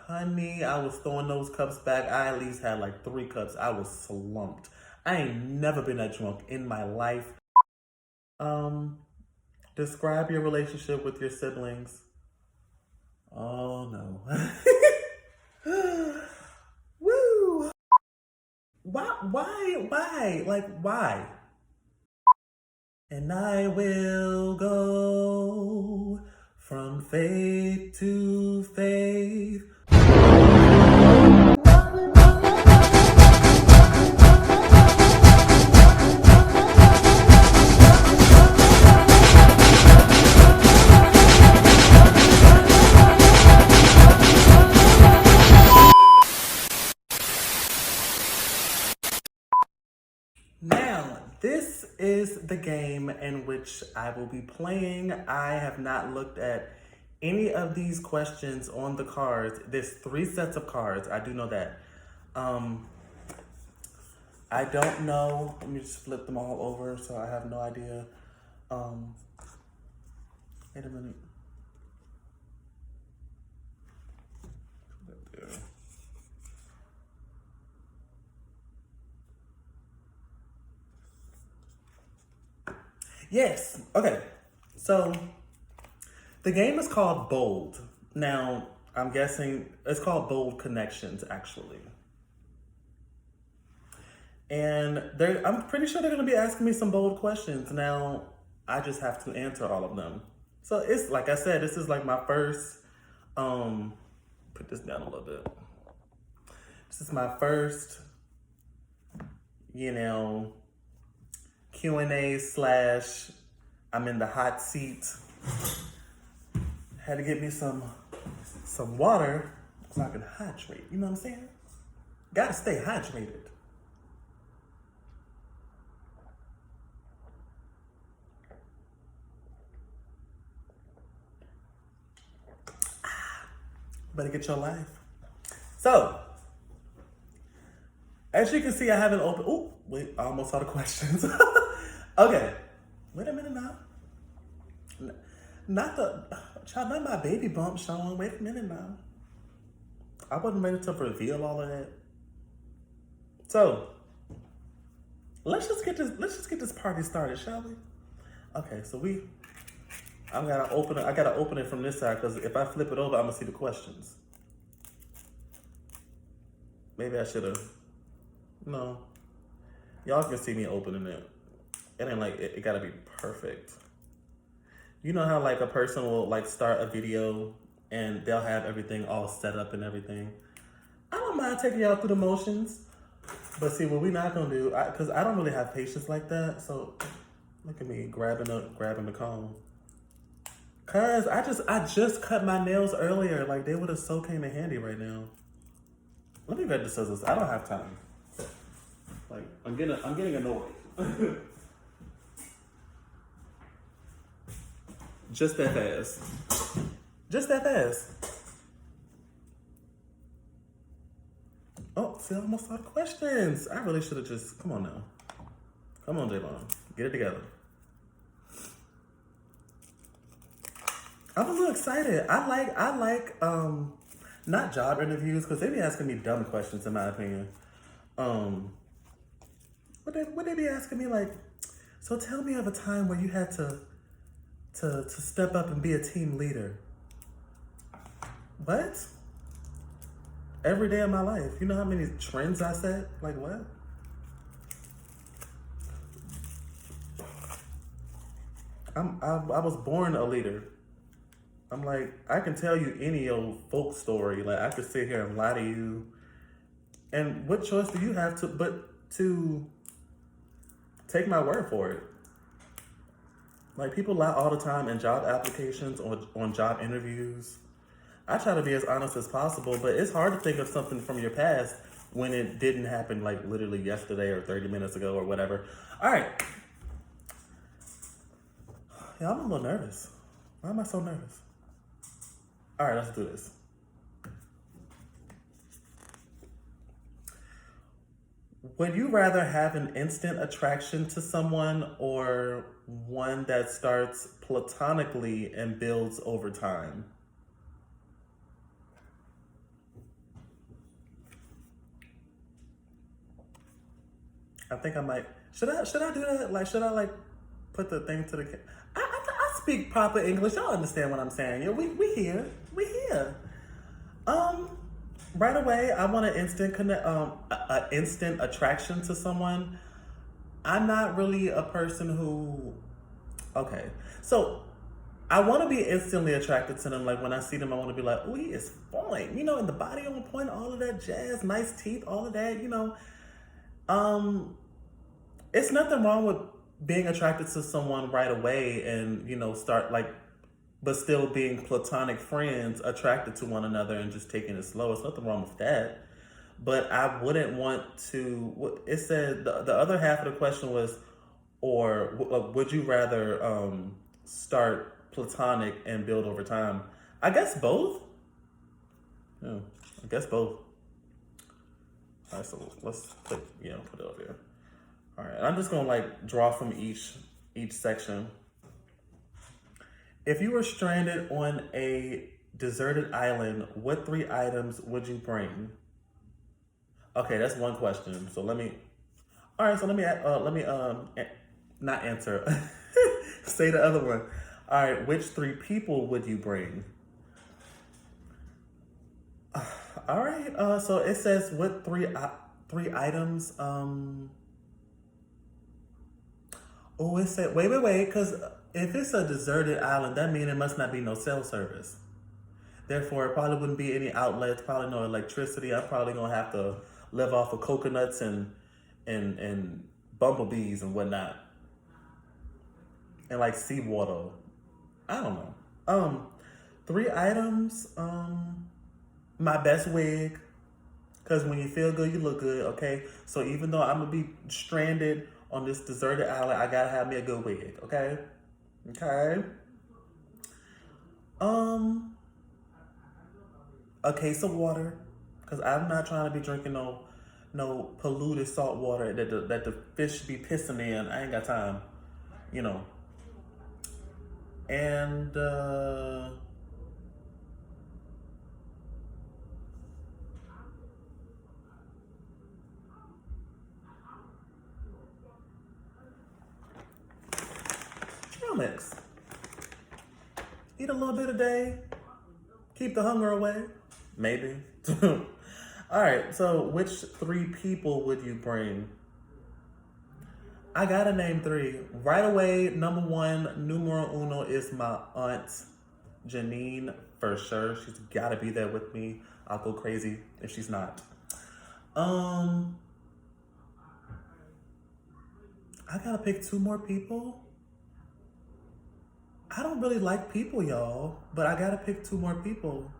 honey, I was throwing those cups back. I at least had like 3 cups. I was slumped. I ain't never been that drunk in my life. Um, Describe your relationship with your siblings. Oh no. Woo! Why? Like, why? And I will go from faith to faith. Now, this is the game in which I will be playing. I have not looked at any of these questions on the cards. There's 3 sets of cards. I do know that. Um, I don't know. Let me just flip them all over so I have no idea. Um, Wait a minute. Yes. Okay. So the game is called Bold. Now, I'm guessing it's called Bold Connections, actually. And I'm pretty sure they're going to be asking me some bold questions. Now, I just have to answer all of them. So it's like I said, this is like my first, put this down a little bit. This is my first, Q&A slash I'm in the hot seat. Had to get me some water so I can hydrate. You know what I'm saying? Gotta stay hydrated. Better get your life. So, as you can see, I haven't opened. Oh, wait, I almost saw the questions. Okay, wait a minute now. Not my baby bump, Sean. Wait a minute now. I wasn't ready to reveal all of that. So, let's just get this party started, shall we? Okay, so I gotta open it from this side because if I flip it over, I'm gonna see the questions. Maybe I should have. No, y'all can see me opening it. It ain't like it gotta be perfect. You know how like a person will like start a video and they'll have everything all set up and everything. I don't mind taking y'all through the motions, but see what we're not gonna do, because I don't really have patience like that. So look at me grabbing the comb. Cause I just cut my nails earlier. Like they would have so came in handy right now. Let me grab the scissors. I don't have time. Like I'm getting annoyed. Just that fast. Just that fast. Oh, see, I almost saw the questions. I really should have just, come on now. Come on, Javon. Get it together. I'm a little excited. I like not job interviews because they be asking me dumb questions in my opinion. Would they be asking me like, so tell me of a time where you had to step up and be a team leader? What? Every day of my life. You know how many trends I set? Like what? I was born a leader. I'm like, I can tell you any old folk story. Like I could sit here and lie to you. And what choice do you have to take my word for it? Like people lie all the time in job applications or on job interviews. I try to be as honest as possible, but it's hard to think of something from your past when it didn't happen like literally yesterday or 30 minutes ago or whatever. All right. Yeah, I'm a little nervous. Why am I so nervous? All right, let's do this. Would you rather have an instant attraction to someone or one that starts platonically and builds over time? I think I might. Should I do that? Like, should I like put the thing to the? I speak proper English. Y'all understand what I'm saying? Yeah, we here. We here. Um, right away, I want an instant connect. A instant attraction to someone. I'm not really a person who. Okay, so I want to be instantly attracted to them. Like when I see them, I want to be like, oh, he is fine. You know, and the body on point, all of that jazz, nice teeth, all of that. You know, um, it's nothing wrong with being attracted to someone right away and, you know, start like, but still being platonic friends attracted to one another and just taking it slow. It's nothing wrong with that. But I wouldn't want to, it said, the other half of the question was, or would you rather start platonic and build over time? I guess both. Yeah, I guess both. All right, so let's put it up here. All right, I'm just gonna like draw from each section. If you were stranded on a deserted island, what 3 items would you bring? Okay, that's one question. So let me. All right, so let me not answer. Say the other one. All right, which 3 people would you bring? All right. So it says what 3 items. Oh, it said wait, because if it's a deserted island, that means it must not be no cell service. Therefore, it probably wouldn't be any outlets, probably no electricity. I'm probably gonna have to live off of coconuts and bumblebees and whatnot, and like seawater. I don't know. 3 items. My best wig, because when you feel good, you look good. Okay, so even though I'm gonna be stranded on this deserted island, I gotta have me a good wig. Okay. Okay. A case of water, because I'm not trying to be drinking no polluted salt water that the fish be pissing in. I ain't got time, you know. And trail mix. Eat a little bit a day. Keep the hunger away. Maybe. All right, so which 3 people would you bring? I gotta name 3. Right away, number 1, numero uno, is my aunt, Janine, for sure. She's gotta be there with me. I'll go crazy if she's not. I gotta pick 2 more people. I don't really like people, y'all, but I gotta pick 2 more people.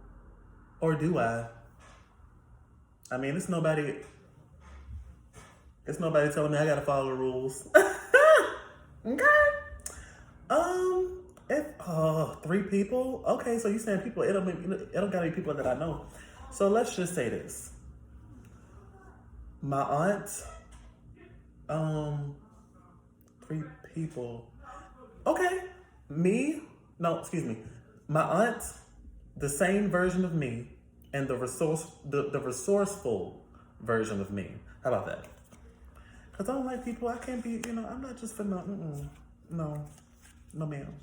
Or do I? I mean, it's nobody telling me I gotta follow the rules. Okay. If 3 people, okay. So you saying people? It don't gotta be people that I know. So let's just say this. My aunt, 3 people. Okay, me. No, excuse me. My aunt, the same version of me, and the resourceful version of me. How about that? Because I don't like people. I can't be, I'm not just for no, no ma'am.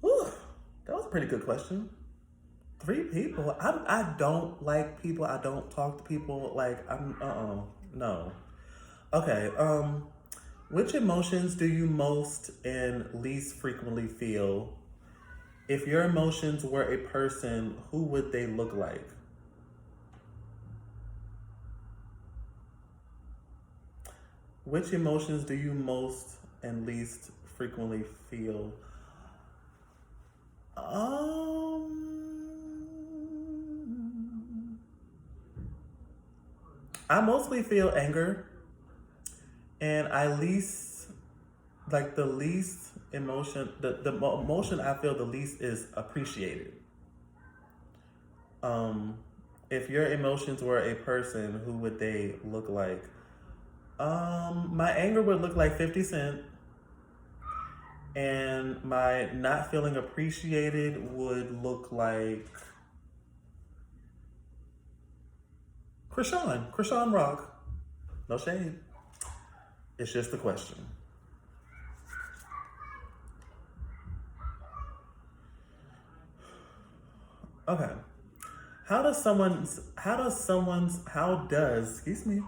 Whew, that was a pretty good question. 3 people. I don't like people. I don't talk to people. Like, no. Okay, which emotions do you most and least frequently feel? If your emotions were a person, who would they look like? Which emotions do you most and least frequently feel? I mostly feel anger, and I least, like the least emotion, the emotion I feel the least is appreciated. If your emotions were a person, who would they look like? My anger would look like 50 Cent, and my not feeling appreciated would look like Krishan Rock. No shade. It's just a question. Okay. Excuse me.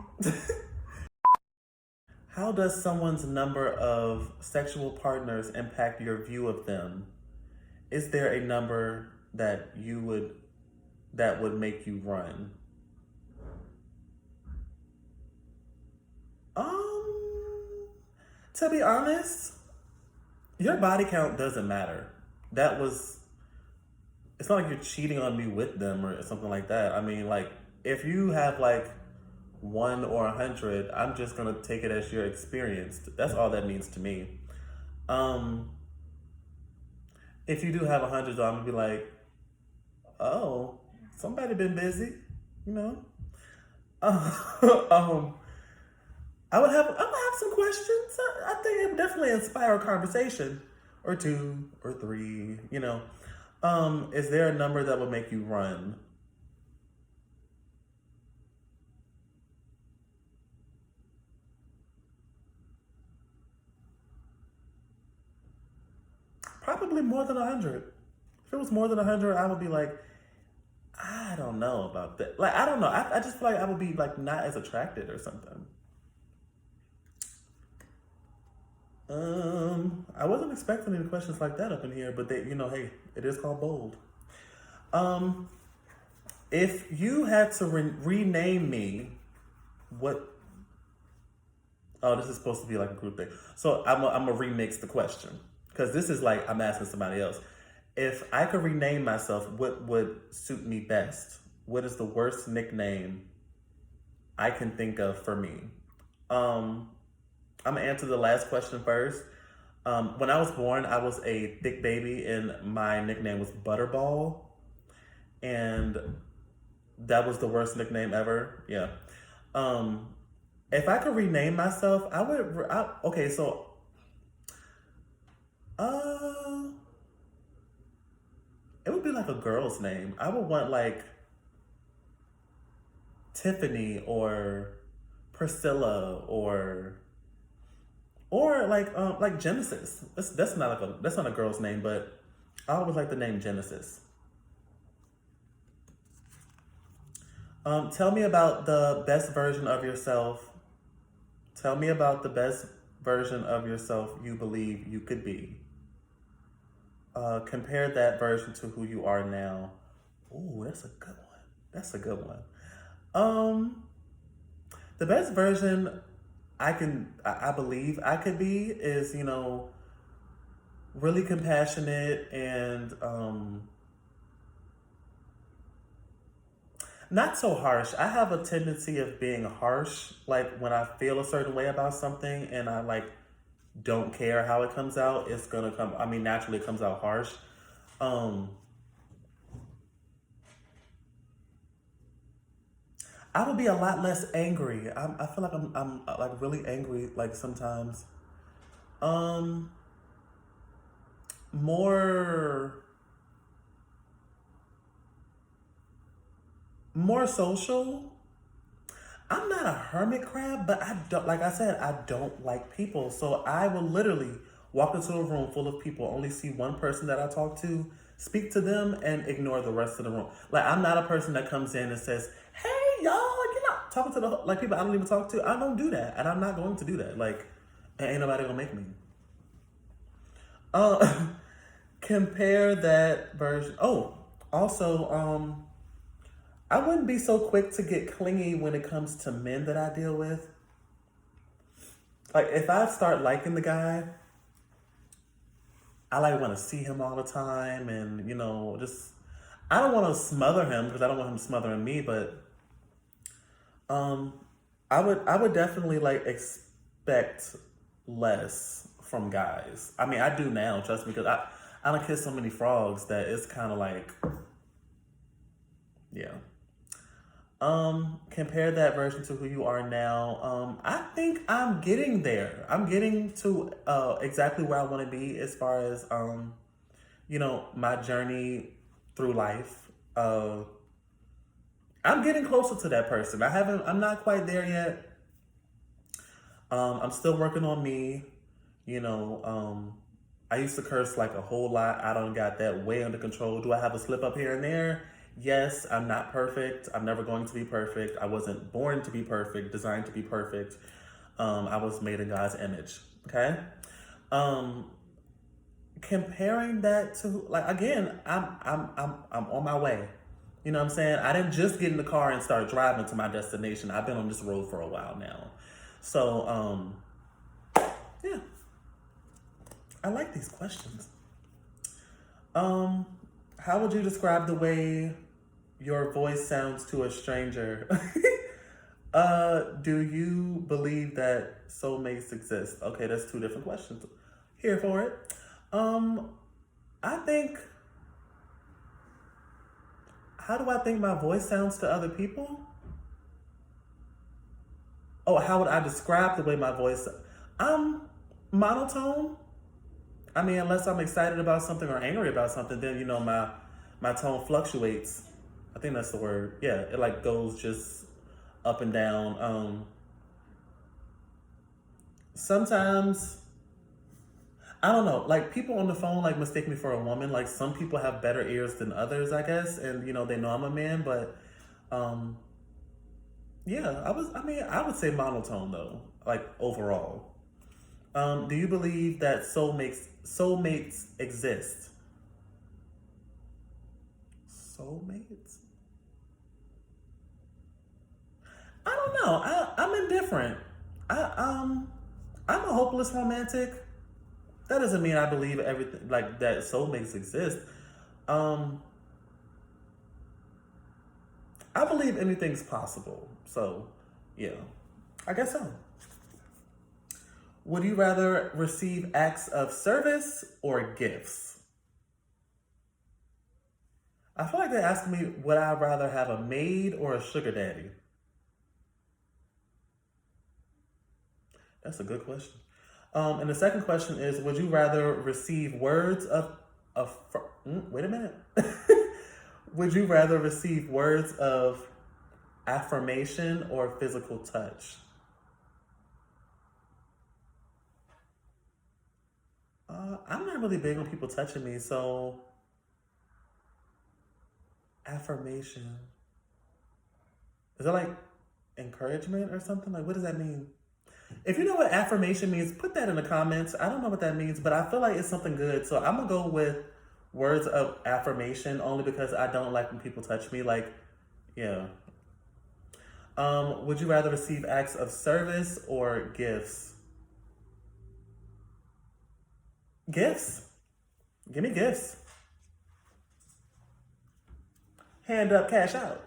How does someone's number of sexual partners impact your view of them? Is there a number that would make you run? Um, to be honest, your body count doesn't matter. That was, it's not like you're cheating on me with them or something like that. I mean, like, if you have like 1 or 100, I'm just gonna take it as you're experienced. That's all that means to me. Um, if you do have 100, though, I'm gonna be like, oh, somebody been busy, you know. um, I would have some questions. I think it would definitely inspire a conversation or two or three. You know, is there a number that would make you run? Probably more than 100. If it was more than 100, I would be like, I don't know about that. Like, I don't know. I just feel like I would be like not as attracted or something. I wasn't expecting any questions like that up in here, but hey, it is called bold. Um, if you had to rename me, what? Oh, this is supposed to be like a group thing. So I'm gonna remix the question because this is like I'm asking somebody else. If I could rename myself, what would suit me best? What is the worst nickname I can think of for me? Um, I'm gonna answer the last question first. When I was born, I was a thick baby, and my nickname was Butterball, and that was the worst nickname ever. Yeah. Um, if I could rename myself, I would. Okay, so uh, it would be like a girl's name. I would want like Tiffany or Priscilla or like Genesis. That's not a girl's name, but I always like the name Genesis. Tell me about the best version of yourself. Tell me about the best version of yourself you believe you could be. Compare that version to who you are now. Ooh, that's a good one. That's a good one. Um, the best version I believe I could be is, really compassionate and not so harsh. I have a tendency of being harsh, like when I feel a certain way about something and I like don't care how it comes out, it's gonna come. I mean, naturally, it comes out harsh. Um, I would be a lot less angry. I feel like I'm like really angry, like sometimes. Um, more more social. I'm not a hermit crab, but I don't, like I said, I don't like people. So I will literally walk into a room full of people, only see one person that I talk to, speak to them, and ignore the rest of the room. Like, I'm not a person that comes in and says, hey, y'all, you're not talking to like people I don't even talk to. I don't do that. And I'm not going to do that. Like, ain't nobody gonna make me. Uh, compare that version. Oh, also, I wouldn't be so quick to get clingy when it comes to men that I deal with. Like if I start liking the guy, I like want to see him all the time, and just I don't want to smother him because I don't want him smothering me. But um, I would definitely like expect less from guys. I mean, I do now, trust me, because I don't kiss so many frogs that it's kind of like yeah. Compare that version to who you are now. I think I'm getting there. I'm getting to exactly where I want to be as far as my journey through life. I'm getting closer to that person. I'm not quite there yet. I'm still working on me. You know, I used to curse like a whole lot. I don't got that way under control. Do I have a slip up here and there? Yes, I'm not perfect. I'm never going to be perfect. I wasn't born to be perfect, designed to be perfect. I was made in God's image. Okay. Um, Comparing that to like again, I'm on my way. You know what I'm saying? I didn't just get in the car and start driving to my destination. I've been on this road for a while now. So yeah, I like these questions. Um, how would you describe the way your voice sounds to a stranger? Do you believe that soulmates exist? Okay, that's two different questions. Here for it. Um, I think, how do I think my voice sounds to other people? Oh, how would I describe the way my voice? I'm monotone. I mean, unless I'm excited about something or angry about something, then you know my tone fluctuates. I think that's the word. Yeah, it like goes just up and down. Sometimes I don't know. Like people on the phone like mistake me for a woman. Like some people have better ears than others, I guess, and you know they know I'm a man. But um, yeah, I was. I mean, I would say monotone though. Like overall. Do you believe that soulmates exist? Soulmates? I don't know. I'm indifferent. I I'm a hopeless romantic. That doesn't mean I believe everything like that soulmates exist. Um, I believe anything's possible. So, yeah, I guess so. Would you rather receive acts of service or gifts? I feel like they're asking me, would I rather have a maid or a sugar daddy? That's a good question. And the second question is, would you rather receive words of wait a minute. Would you rather receive words of affirmation or physical touch? I'm not really big on people touching me, so affirmation. Is that like encouragement or something? Like, what does that mean? If you know what affirmation means, put that in the comments. I don't know what that means, but I feel like it's something good. So I'm gonna go with words of affirmation only because I don't like when people touch me. Like, yeah. Would you rather receive acts of service or gifts? Gifts. Give me gifts. Hand up, cash out.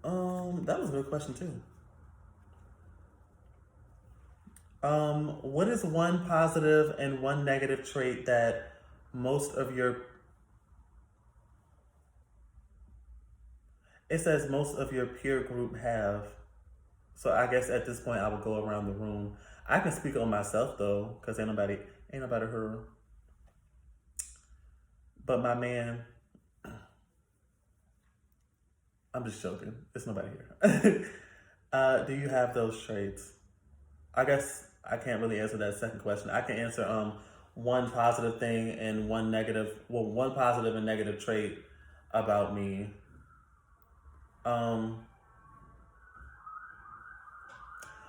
That was a good question too. What is one positive and one negative trait that most of your it says most of your peer group have? So I guess at this point I would go around the room. I can speak on myself though, because ain't nobody heard. But my man, I'm just joking. It's nobody here. Do you have those traits? I guess I can't really answer that second question. I can answer one positive thing and one positive and negative trait about me. Um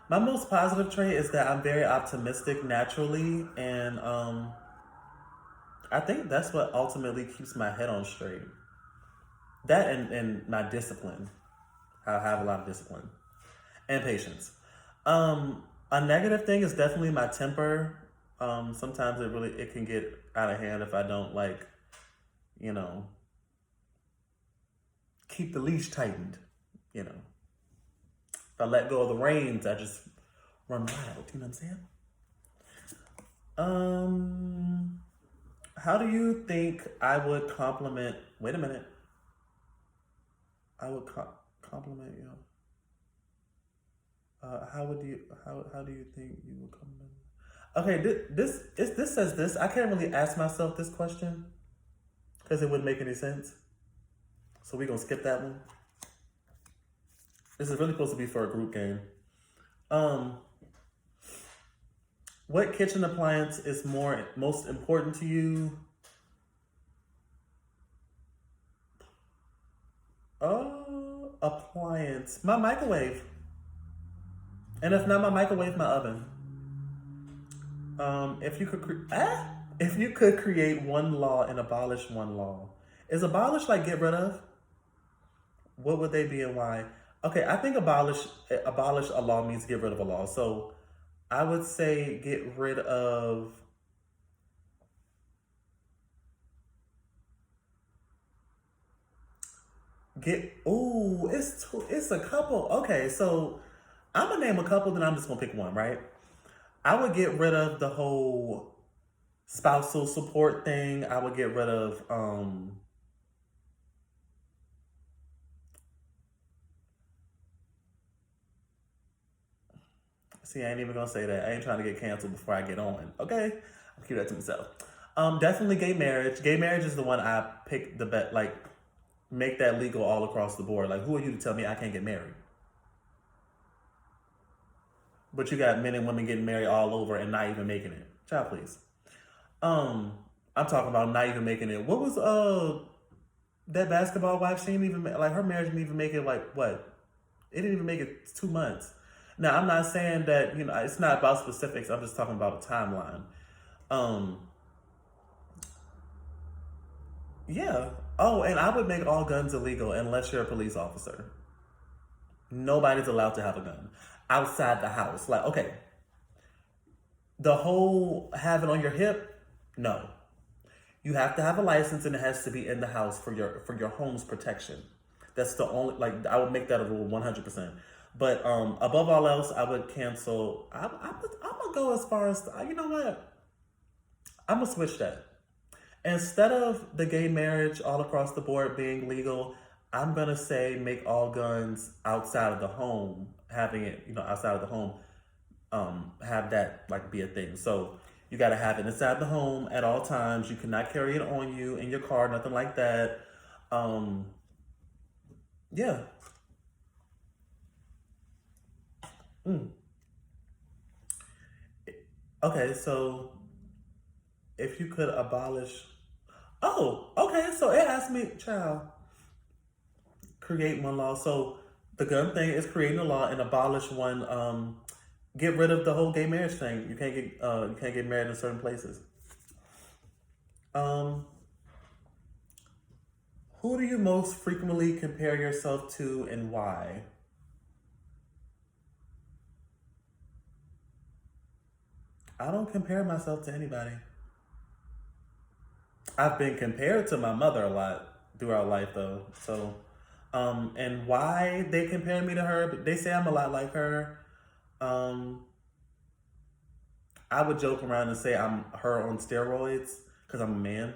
my most positive trait is that I'm very optimistic naturally and I think that's what ultimately keeps my head on straight. That and my discipline. I have a lot of discipline and patience. A negative thing is definitely my temper. Sometimes it can get out of hand if I don't like, you know, keep the leash tightened. You know, if I let go of the reins, I just run wild. You know what I'm saying? Um, how do you think I would compliment? Wait a minute. I would compliment you. How do you think you would compliment? Okay, this says this. I can't really ask myself this question because it wouldn't make any sense. So we're gonna skip that one. This is really supposed to be for a group game. Um, what kitchen appliance is most important to you? Appliance. My microwave. And if not my microwave, my oven. If you could create one law and abolish one law, is abolish like get rid of? What would they be and why? Okay, I think abolish a law means get rid of a law. So I would say get rid of it's a couple. Okay, so I'm gonna name a couple, then I'm just gonna pick one, right? I would get rid of the whole spousal support thing. I would get rid of see, I ain't even gonna say that. I ain't trying to get canceled before I get on. Okay? I'll keep that to myself. Definitely gay marriage. Gay marriage is the one I picked the bet like make that legal all across the board. Like who are you to tell me I can't get married? But you got men and women getting married all over and not even making it. Child, please. Um, I'm talking about not even making it. What was that basketball wife? She didn't even like her marriage didn't even make it. Like what? It didn't even make it 2 months. Now I'm not saying that it's not about specifics. I'm just talking about a timeline. Um, yeah. Oh, and I would make all guns illegal unless you're a police officer. Nobody's allowed to have a gun outside the house. Like okay, the whole have it on your hip, no. You have to have a license and it has to be in the house for your home's protection. That's the only like I would make that a rule 100%. But above all else, I would cancel. I'm gonna go as far as you know what? I'm gonna switch that. Instead of the gay marriage all across the board being legal, I'm gonna say make all guns outside of the home, having it outside of the home, have that like be a thing. So you got to have it inside the home at all times. You cannot carry it on you in your car, nothing like that. Um, yeah. Mm. Okay, so if you could abolish, oh, okay, so it asked me, child, create one law. So the gun thing is creating a law and abolish one. Get rid of the whole gay marriage thing. You can't get married in certain places. Um, who do you most frequently compare yourself to and why? I don't compare myself to anybody. I've been compared to my mother a lot throughout life, though. So, and why they compare me to her? They say I'm a lot like her. Um, I would joke around and say I'm her on steroids because I'm a man.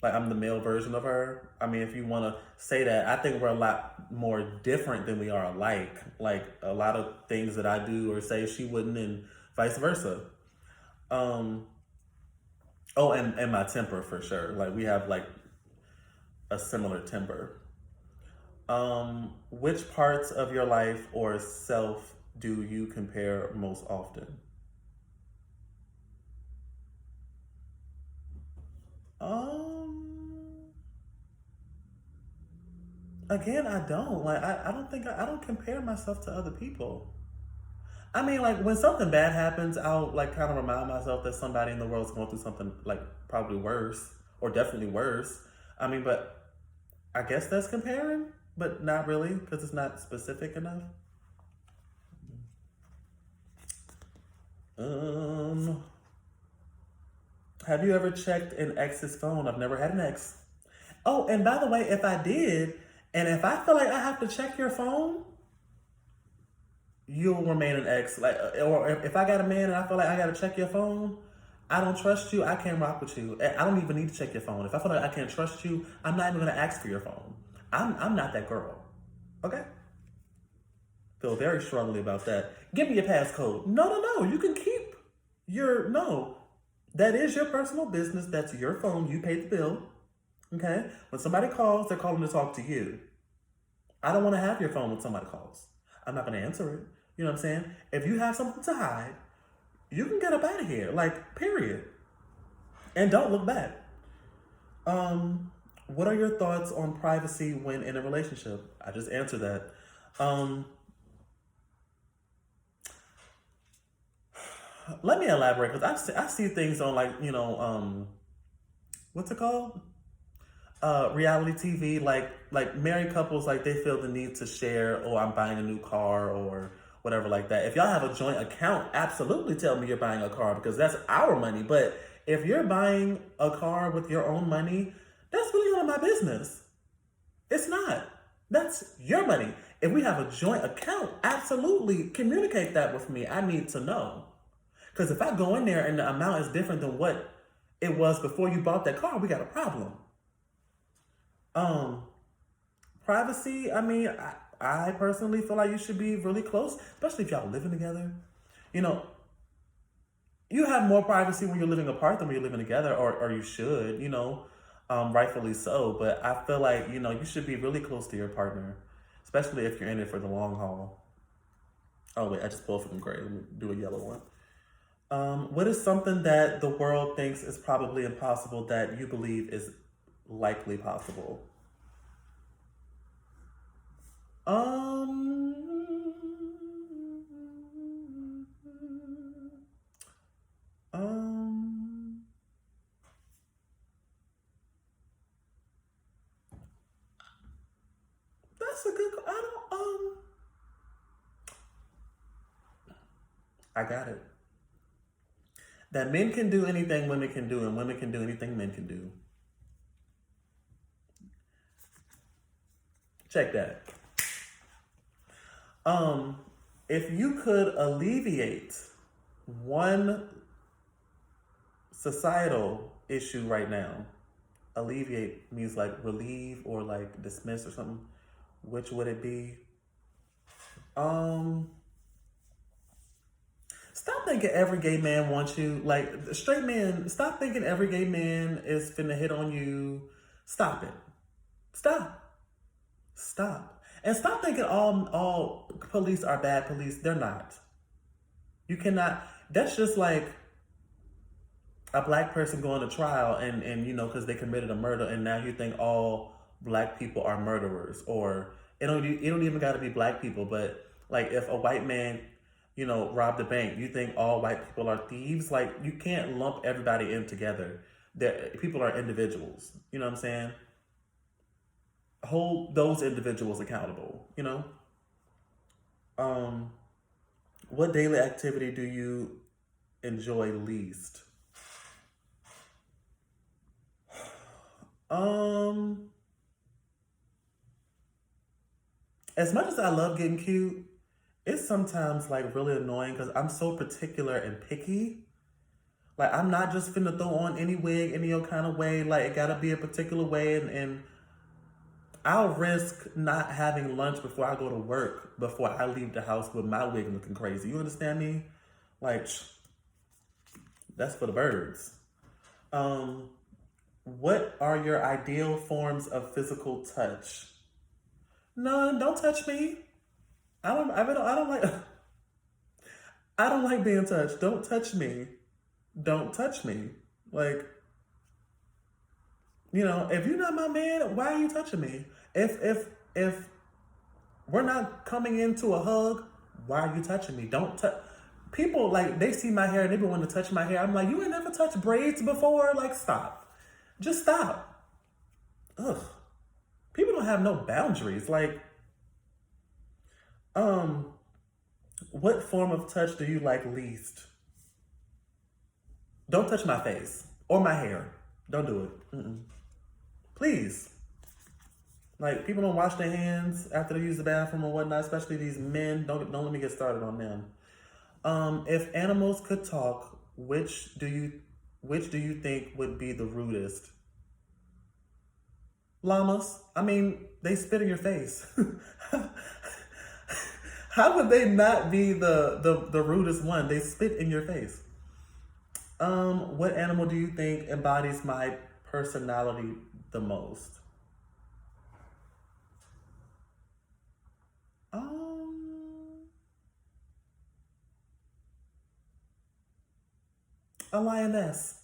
Like I'm the male version of her. I mean, if you want to say that, I think we're a lot more different than we are alike. Like a lot of things that I do or say she wouldn't, and vice versa. Um, oh, and my temper for sure. Like we have like a similar temper. Which parts of your life or self do you compare most often? Um, Again, I don't like. I don't think I don't compare myself to other people. I mean, like when something bad happens, I'll like kind of remind myself that somebody in the world's going through something like probably worse or definitely worse. I mean, but I guess that's comparing, but not really because it's not specific enough. Um, have you ever checked an ex's phone? I've never had an ex. Oh, and by the way, if I did, and if I feel like I have to check your phone, you'll remain an ex. Like, or if I got a man and I feel like I got to check your phone, I don't trust you. I can't rock with you. I don't even need to check your phone. If I feel like I can't trust you, I'm not even gonna ask for your phone. I'm not that girl. Okay. Feel very strongly about that. Give me your passcode. No, no, no. You can keep your no. That is your personal business. That's your phone. You paid the bill. Okay. When somebody calls, they're calling to talk to you. I don't want to have your phone when somebody calls. I'm not gonna answer it. You know what I'm saying? If you have something to hide, you can get up out of here. Like, period. And don't look back. What are your thoughts on privacy when in a relationship? I just answered that. Let me elaborate because I see things on like, what's it called? Reality TV, like married couples, like they feel the need to share, oh, I'm buying a new car or whatever like that. If y'all have a joint account, absolutely tell me you're buying a car because that's our money. But if you're buying a car with your own money, that's really none of my business. It's not. That's your money. If we have a joint account, absolutely communicate that with me. I need to know. Because if I go in there and the amount is different than what it was before you bought that car, we got a problem. Um, Privacy, I mean, I personally feel like you should be really close, especially if y'all living together. You know, you have more privacy when you're living apart than when you're living together, or you should, rightfully so. But I feel like, you should be really close to your partner, especially if you're in it for the long haul. Oh, wait, I just pulled from gray. Let me do a yellow one. What is something that the world thinks is probably impossible that you believe is likely possible? Um, um, that's a good. I don't. I got it. That men can do anything women can do, and women can do anything men can do. Check that. Um, if you could alleviate one societal issue right now, alleviate means like relieve or like dismiss or something. Which would it be? Um, Stop thinking every gay man wants you. Like straight men, stop thinking every gay man is finna hit on you. Stop it. Stop. Stop. And stop thinking all police are bad police. They're not. You cannot. That's just like a black person going to trial and because they committed a murder and now you think all black people are murderers, or it don't even got to be black people, but like if a white man robbed a bank, you think all white people are thieves. Like you can't lump everybody in together. That people are individuals. You know what I'm saying? Hold those individuals accountable. Um, what daily activity do you enjoy least? Um, as much as I love getting cute, it's sometimes like really annoying because I'm so particular and picky. Like I'm not just finna throw on any wig any old kind of way. Like it gotta be a particular way, and I'll risk not having lunch before I go to work before I leave the house with my wig looking crazy. You understand me? Like that's for the birds. Um, what are your ideal forms of physical touch? None. Don't touch me. I don't like. I don't like being touched. Don't touch me. Don't touch me. Like, if you're not my man, why are you touching me? If we're not coming into a hug, why are you touching me? Don't touch. People like they see my hair and they be wanting to touch my hair. I'm like, you ain't never touched braids before. Like, stop. Just stop. Ugh. People don't have no boundaries. Like, what form of touch do you like least? Don't touch my face or my hair. Don't do it. Mm-mm. Please. Like people don't wash their hands after they use the bathroom or whatnot, especially these men. Don't let me get started on them. If animals could talk, which do you think would be the rudest? Llamas. I mean, they spit in your face. How would they not be the rudest one? They spit in your face. What animal do you think embodies my personality the most? Um, A lioness.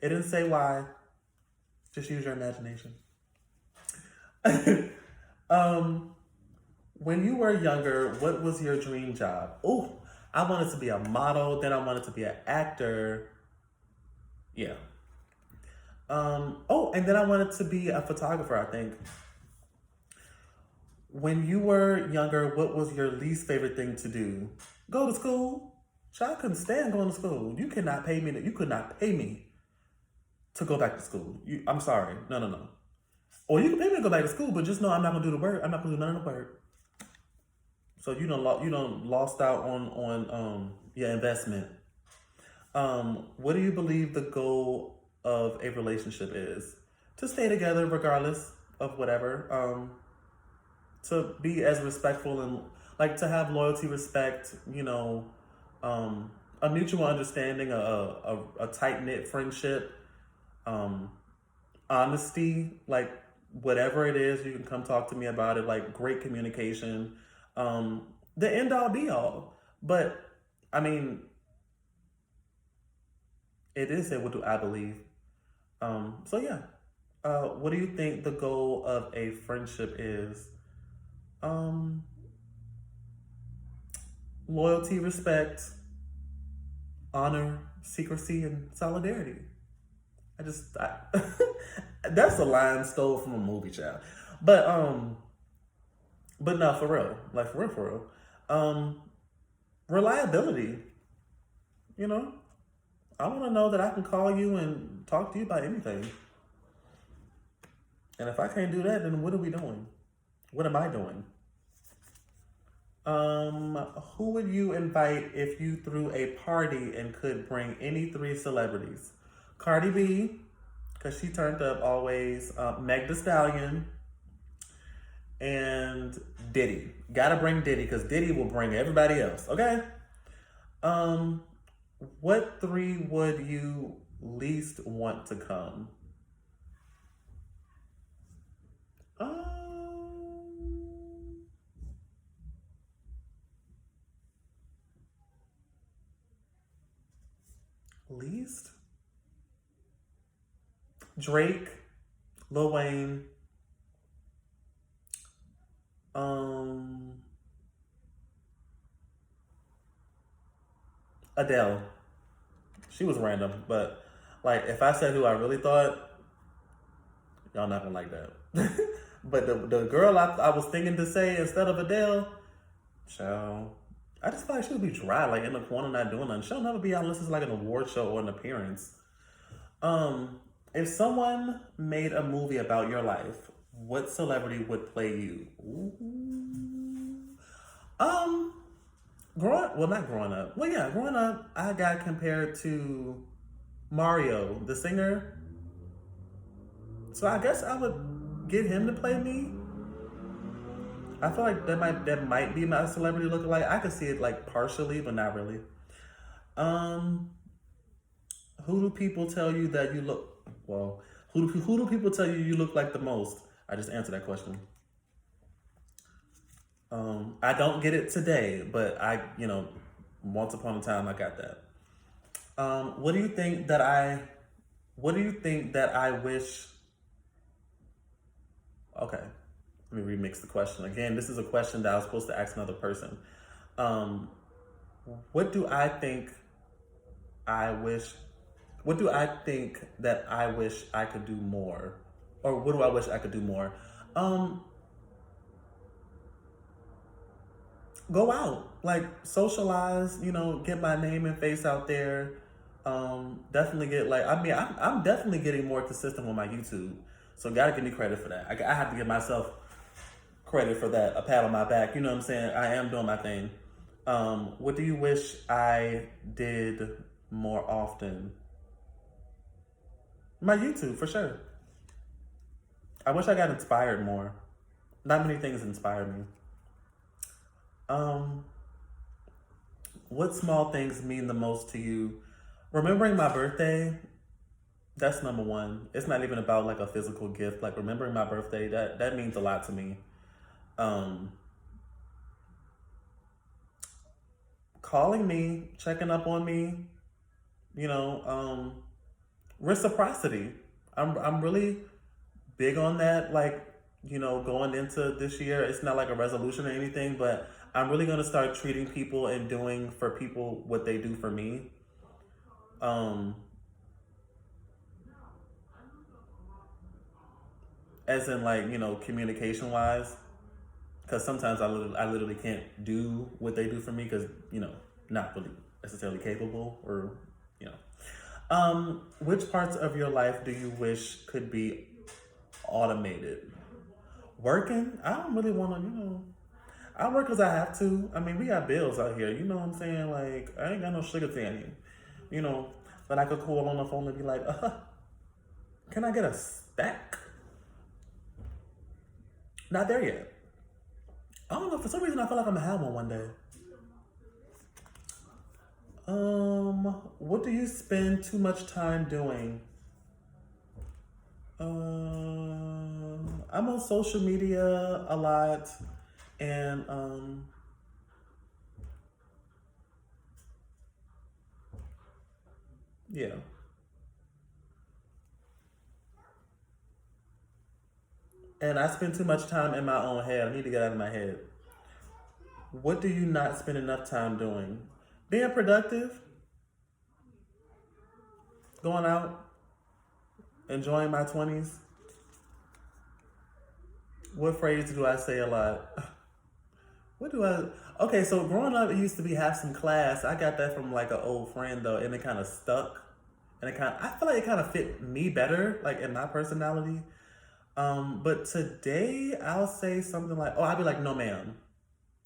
It didn't say why. Just use your imagination. um, when you were younger, what was your dream job? Oh, I wanted to be a model. Then I wanted to be an actor. Yeah. Oh, and then I wanted to be a photographer, I think. When you were younger, what was your least favorite thing to do? Go to school. Child, I couldn't stand going to school. You cannot pay me. You could not pay me to go back to school. I'm sorry. No, no, no. Or you can pay me to go back to school, but just know I'm not gonna do the work. I'm not gonna do none of the work. So you don't lost out on your investment. What do you believe the goal of a relationship is? To stay together regardless of whatever. To be as respectful and like to have loyalty, respect, a mutual understanding, a tight knit friendship, honesty, like whatever it is, you can come talk to me about it, like great communication, the end all be all. But I mean, it is what do I believe. So yeah. What do you think the goal of a friendship is? Um, Loyalty, respect, honor, secrecy, and solidarity. That's a line stole from a movie, child. But no, for real, like for real. Um, Reliability. You know, I want to know that I can call you and talk to you about anything. And if I can't do that, then what are we doing? What am I doing? Who would you invite if you threw a party and could bring any three celebrities? Cardi B, because she turned up always. Meg Thee Stallion and Diddy. Gotta bring Diddy because Diddy will bring everybody else. Okay. Um, what three would you least want to come? Um, Least Drake, Lil Wayne, um, Adele. She was random, but like if I said who I really thought, y'all not gonna like that. But the girl I was thinking to say instead of Adele, child, I just feel like she would be dry, like in the corner not doing nothing. She'll never be out unless it's like an award show or an appearance. Um, if someone made a movie about your life, what celebrity would play you? Ooh. Um, not growing up. Well, yeah, growing up, I got compared to Mario, the singer. So I guess I would get him to play me. I feel like that might be my celebrity lookalike. I could see it like partially, but not really. Um, who do people tell you that you look? Well, who do people tell you look like the most? I just answered that question. I don't get it today, but once upon a time I got that. What do you think that I? What do you think that I wish? Okay, let me remix the question again. This is a question that I was supposed to ask another person. Um, what do I think I wish? What do I think that I wish I could do more, or what do I wish I could do more? Um, Go out, like socialize, get my name and face out there. Definitely get like I mean I'm definitely getting more consistent with my YouTube, so gotta give me credit for that. I have to give myself credit for that, a pat on my back. You know what I'm saying? I am doing my thing. What do you wish I did more often? My YouTube for sure. I wish I got inspired more. Not many things inspired me. Um, what small things mean the most to you? Remembering my birthday, that's number one. It's not even about like a physical gift. Like remembering my birthday, that means a lot to me. Um, Calling me, checking up on me, You know, reciprocity. I'm really big on that. Like, you know, going into this year, it's not like a resolution or anything, but I'm really gonna start treating people and doing for people what they do for me. Um, as in like, you know, communication wise, because sometimes I literally can't do what they do for me because, you know, not really necessarily capable or, you know. Which parts of your life do you wish could be automated? Working? I don't really want to, you know. I work because I have to. I mean, we got bills out here. You know what I'm saying? Like, I ain't got no sugar tanning. You know, but I could call on the phone and be like, can I get a stack? Not there yet. I don't know. For some reason, I feel like I'm gonna have one day. What do you spend too much time doing? I'm on social media a lot, and yeah. And I spend too much time in my own head. I need to get out of my head. What do you not spend enough time doing? Being productive, going out, enjoying my 20s. What phrase do I say a lot? What do I? Okay, so growing up, it used to be have some class. I got that from like an old friend though, and it kind of stuck. And it kind of, I feel like it kind of fit me better, like in my personality. But today I'll say something like, "Oh, I'll be like, no, ma'am."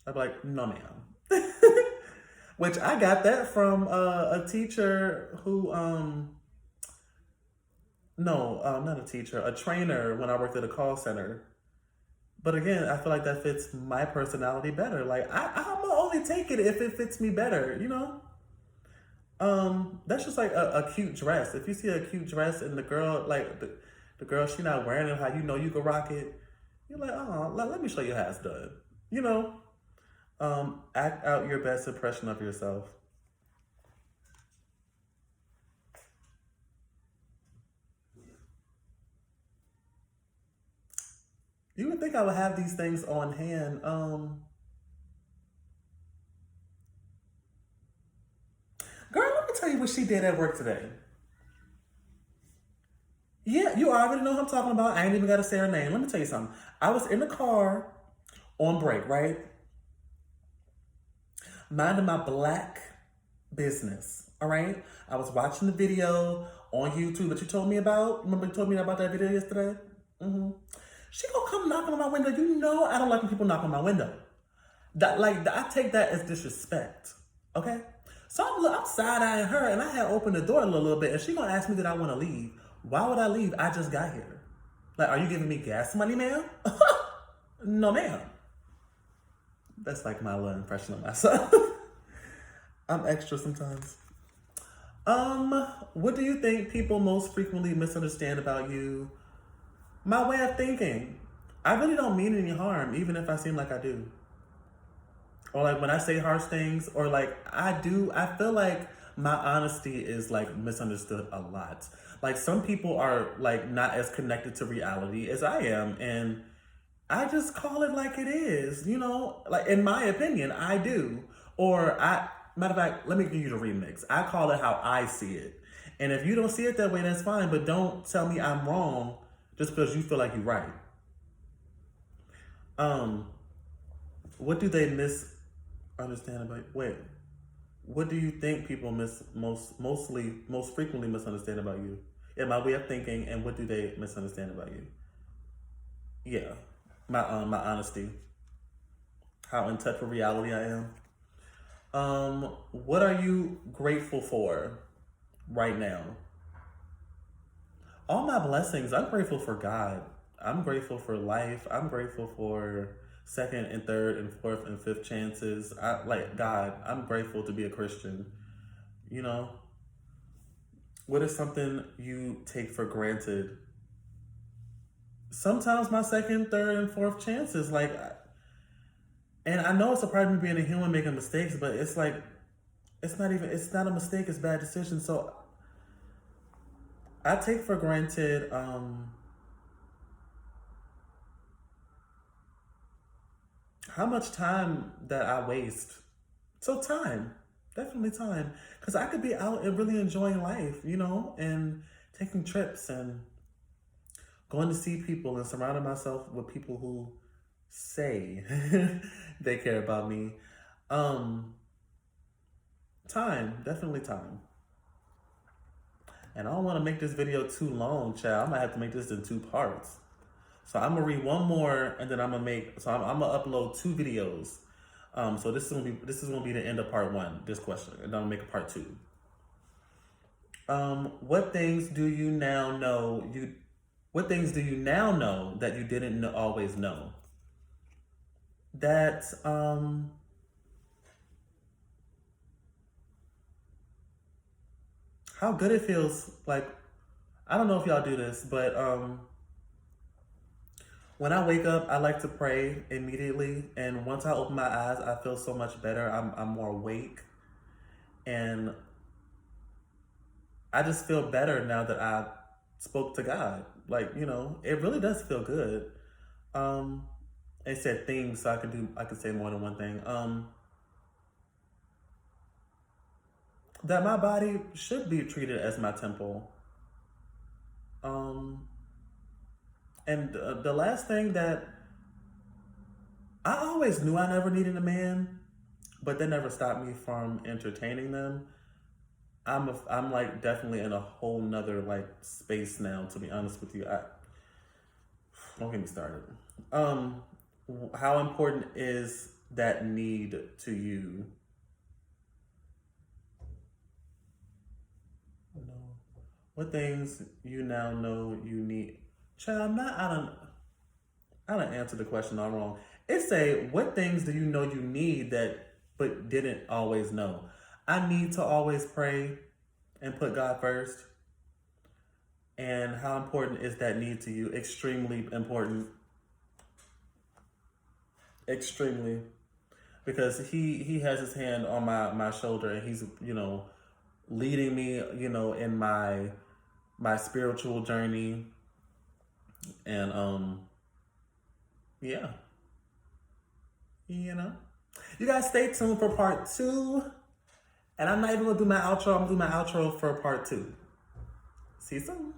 I'll be like, "No, ma'am," which I got that from a teacher who, no, not a teacher, a trainer when I worked at a call center. But again, I feel like that fits my personality better. Like I'm gonna only take it if it fits me better, you know. That's just like a cute dress. If you see a cute dress and the girl, like the girl, she not wearing it, how you know you can rock it. You're like, oh, let me show you how it's done. You know, act out your best impression of yourself. You would think I would have these things on hand. Girl, let me tell you what she did at work today. Yeah, you already know who I'm talking about. I ain't even got to say her name. Let me tell you something. I was in the car on break, right? Minding my black business. All right. I was watching the video on YouTube that you told me about. Remember you told me about that video yesterday? Mm-hmm. She gonna come knocking on my window. You know I don't like when people knock on my window. That like I take that as disrespect. Okay. So I'm side eyeing her, and I had opened the door a little bit, and she gonna ask me that I want to leave. Why would I leave? I just got here. Like, are you giving me gas money, ma'am? No, ma'am. That's like my little impression of myself. I'm extra sometimes. What do you think people most frequently misunderstand about you? My way of thinking. I really don't mean any harm, even if I seem like I do. Or like when I say harsh things, or like I feel like my honesty is like misunderstood a lot. Like some people are like not as connected to reality as I am, and I just call it like it is, you know? Like in my opinion, I do. Or matter of fact, let me give you the remix. I call it how I see it. And if you don't see it that way, that's fine, but don't tell me I'm wrong just because you feel like you're right. Um, what do they misunderstand about? Wait, what do you think people most frequently misunderstand about you? In my way of thinking, and what do they misunderstand about you? Yeah, my honesty, how in touch with reality I am. What are you grateful for right now? All my blessings. I'm grateful for God. I'm grateful for life. I'm grateful for second and third and fourth and fifth chances. I like God. I'm grateful to be a Christian. You know, what is something you take for granted? Sometimes my second, third, and fourth chances, like, and I know it's a part of me being a human making mistakes, but it's like, it's not a mistake, it's bad decision. So I take for granted how much time that I waste. So time, definitely time, because I could be out and really enjoying life, you know, and taking trips and going to see people and surrounding myself with people who say they care about me. Um, Time, definitely time. And I don't want to make this video too long, child. I might have to make this in 2 parts. So I'm gonna read one more, and then I'm gonna make. So I'm gonna upload 2 videos. So this is gonna be the end of part 1. This question, and then I'm gonna make a part 2. What things do you now know you? What things do you now know that you didn't always know? That how good it feels. Like, I don't know if y'all do this, but when I wake up, I like to pray immediately, and once I open my eyes, I feel so much better. I'm more awake, and I just feel better now that I spoke to God. Like, you know, it really does feel good. Um, it said things, so I could say more than one thing. That my body should be treated as my temple. Um, and the last thing that I always knew I never needed a man, but that never stopped me from entertaining them. I'm like definitely in a whole nother like space now. To be honest with you, I don't get me started. Um, how important is that need to you? No. What things you now know you need? Child, I'm not. I don't answer the question all wrong. It say, what things do you know you need that but didn't always know? I need to always pray and put God first. And how important is that need to you? Extremely important. Extremely. Because he has his hand on my shoulder, and he's, you know, leading me, you know, in my spiritual journey. And yeah, you know. You guys stay tuned for part 2. And I'm not even gonna do my outro. I'm gonna do my outro for part 2. See you soon.